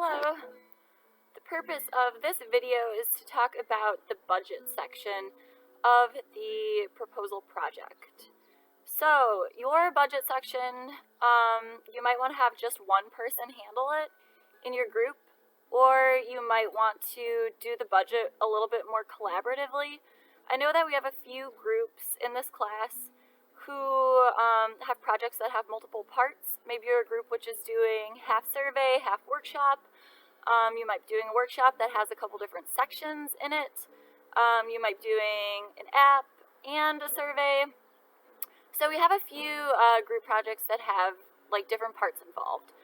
Hello. The purpose of this video is to talk about the budget section of the proposal project. So, your budget section, you might want to have just one person handle it in your group, or you might want to do the budget a little bit more collaboratively. I know that we have a few groups in this class who have projects that have multiple parts. Maybe you're a group which is doing half survey, half workshop. You might be doing a workshop that has a couple different sections in it. You might be doing an app and a survey. So we have a few group projects that have like different parts involved.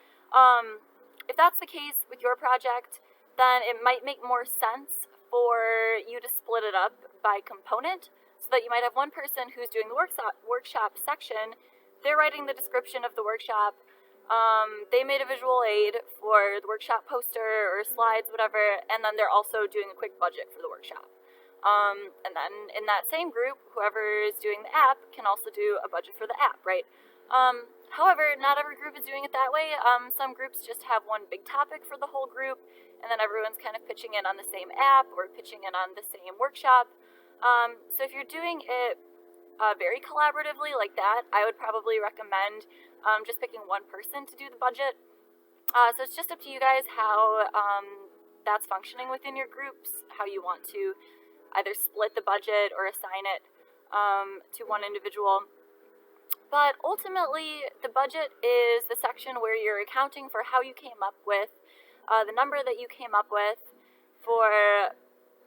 If that's the case with your project, then it might make more sense for you to split it up by component, so that you might have one person who's doing the workshop section. They're writing the description of the workshop. They made a visual aid for the workshop poster or slides, whatever, and then they're also doing a quick budget for the workshop. And then in that same group, whoever is doing the app can also do a budget for the app, right? However, not every group is doing it that way. Some groups just have one big topic for the whole group, and then everyone's kind of pitching in on the same app or pitching in on the same workshop. So if you're doing it very collaboratively like that, I would probably recommend just picking one person to do the budget. So it's just up to you guys how that's functioning within your groups, how you want to either split the budget or assign it to one individual. But ultimately, the budget is the section where you're accounting for how you came up with the number that you came up with for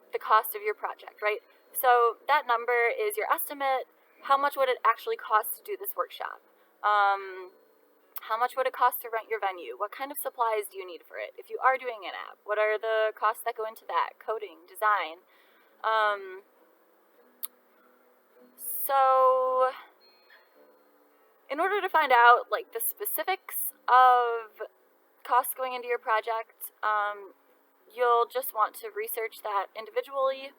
the cost of your project, right? So that number is your estimate. How much would it actually cost to do this workshop? How much would it cost to rent your venue? What kind of supplies do you need for it? If you are doing an app, what are the costs that go into that? Coding, design. So in order to find out like the specifics of costs going into your project, you'll just want to research that individually.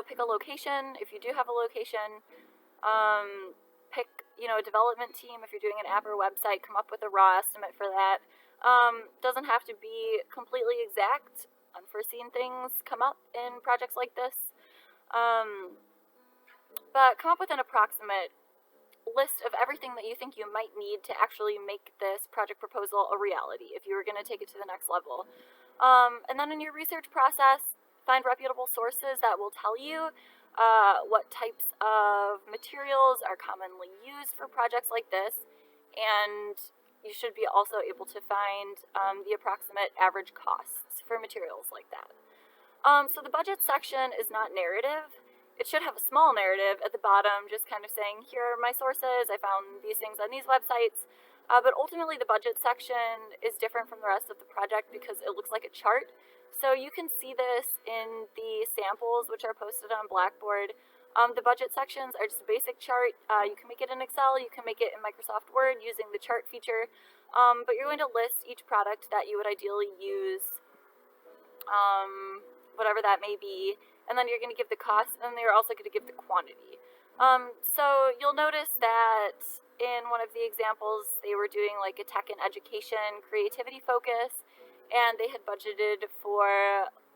Pick a location if you do have a location. Pick, a development team if you're doing an app or website. Come up with a raw estimate for that. Doesn't have to be completely exact. Unforeseen things come up in projects like this. But come up with an approximate list of everything that you think you might need to actually make this project proposal a reality if you were going to take it to the next level. And then in your research process, find reputable sources that will tell you what types of materials are commonly used for projects like this, and you should be also able to find the approximate average costs for materials like that. So the budget section is not narrative. It should have a small narrative at the bottom, just kind of saying, here are my sources, I found these things on these websites. But ultimately the budget section is different from the rest of the project because it looks like a chart. So you can see this in the samples which are posted on Blackboard. The budget sections are just a basic chart. You can make it in Excel, you can make it in Microsoft Word using the chart feature. But you're going to list each product that you would ideally use, whatever that may be, and then you're going to give the cost, and they're also going to give the quantity. So you'll notice that in one of the examples, they were doing like a tech and education creativity focus, and they had budgeted for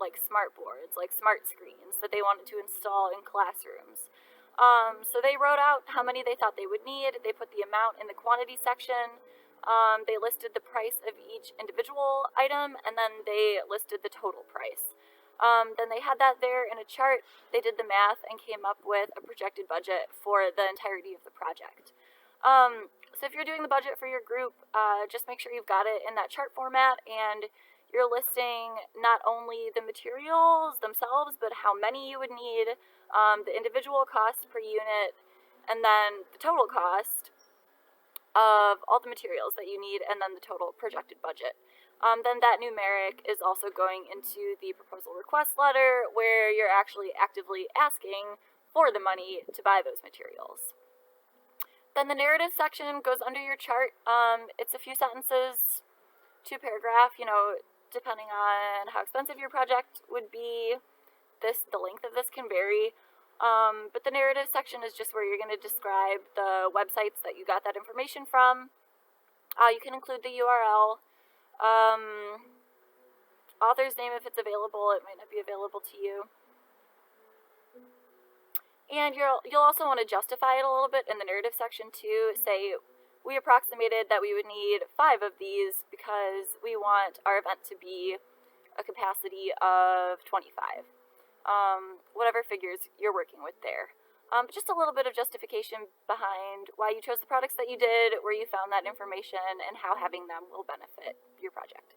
like smart boards, like smart screens that they wanted to install in classrooms. So they wrote out how many they thought they would need. They put the amount in the quantity section. They listed the price of each individual item, and then they listed the total price. Then they had that there in a chart. They did the math and came up with a projected budget for the entirety of the project. So if you're doing the budget for your group, just make sure you've got it in that chart format, and you're listing not only the materials themselves, but how many you would need, the individual cost per unit, and then the total cost of all the materials that you need, and then the total projected budget. Then that numeric is also going into the proposal request letter, where you're actually actively asking for the money to buy those materials. Then the narrative section goes under your chart. It's a few sentences to a paragraph, depending on how expensive your project would be. The length of this can vary. But the narrative section is just where you're going to describe the websites that you got that information from. You can include the URL. Author's name if it's available. It might not be available to you. And you'll also want to justify it a little bit in the narrative section too. Say, we approximated that we would need 5 of these because we want our event to be a capacity of 25. Whatever figures you're working with there. Just a little bit of justification behind why you chose the products that you did, where you found that information, and how having them will benefit your project.